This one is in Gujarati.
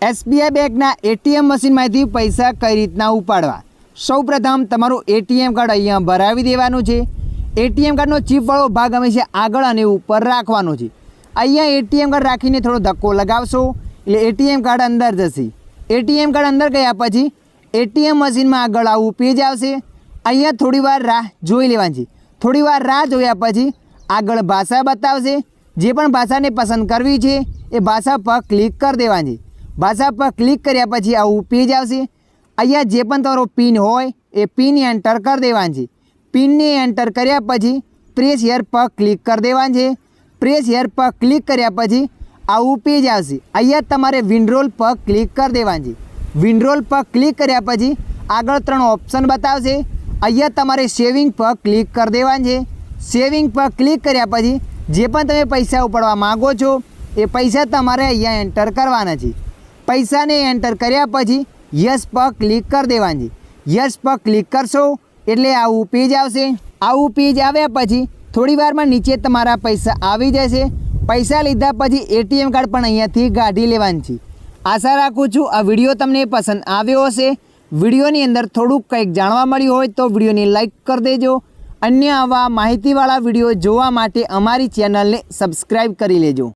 SBI બેંકના ATM મશીનમાંથી પૈસા કઈ રીતના ઉપાડવા। સૌપ્રથમ તમારું ATM કાર્ડ અહીંયા ભરાવી દેવાનું છે। ATM કાર્ડનો ચિપવાળો ભાગ હંમેશા આગળ અને ઉપર રાખવાનો છે। અહીંયા ATM કાર્ડ રાખીને થોડો ધક્કો લગાવશો એટલે ATM કાર્ડ અંદર જશે। ATM કાર્ડ અંદર ગયા પછી ATM મશીનમાં આગળ આવું પેજ આવશે। અહીંયા થોડીવાર રાહ જોઈ લેવાની છે। થોડીવાર રાહ જોયા પછી આગળ ભાષા બતાવશે। જે પણ ભાષાને પસંદ કરવી છે એ ભાષા પર ક્લિક કરી દેવાની છે। ભાષા પર ક્લિક કર્યા પછી આવું પેજ આવશે। અહીંયા જે પણ તમારો પિન હોય એ પિન એન્ટર કરી દેવાની છે। પિનને એન્ટર કર્યા પછી પ્રેસ હિયર પર ક્લિક કરી દેવાની છે। પ્રેસ હિયર પર ક્લિક કર્યા પછી આવું પેજ આવશે। અહીંયા તમારે વિન્ડ્રોલ પર ક્લિક કરી દેવાની છે। વિન્ડ્રોલ પર ક્લિક કર્યા પછી આગળ 3 ઓપ્શન બતાવશે। અહીંયા તમારે સેવિંગ પર ક્લિક કરી દેવાની છે। સેવિંગ પર ક્લિક કર્યા પછી જે પણ તમે પૈસા ઉપાડવા માગો છો એ પૈસા તમારે અહીંયા એન્ટર કરવાના છે। પૈસાને એન્ટર કર્યા પછી યસ પર ક્લિક કરી દેવાની છે। યસ પર ક્લિક કરશો એટલે આવું પેજ આવશે। આવું પેજ આવ્યા પછી થોડી વારમાં નીચે તમારા પૈસા આવી જશે। પૈસા લીધા પછી ATM કાર્ડ પણ અહીંયાથી કાઢી લેવાનું છે। આશા રાખું છું આ વિડીયો તમને પસંદ આવ્યો હશે। વિડીયોની અંદર થોડુંક કંઈક જાણવા મળ્યું હોય તો વિડીયોને લાઈક કરી દેજો। અન્ય આવા માહિતીવાળા વિડીયો જોવા માટે અમારી ચેનલને સબસ્ક્રાઈબ કરી લેજો।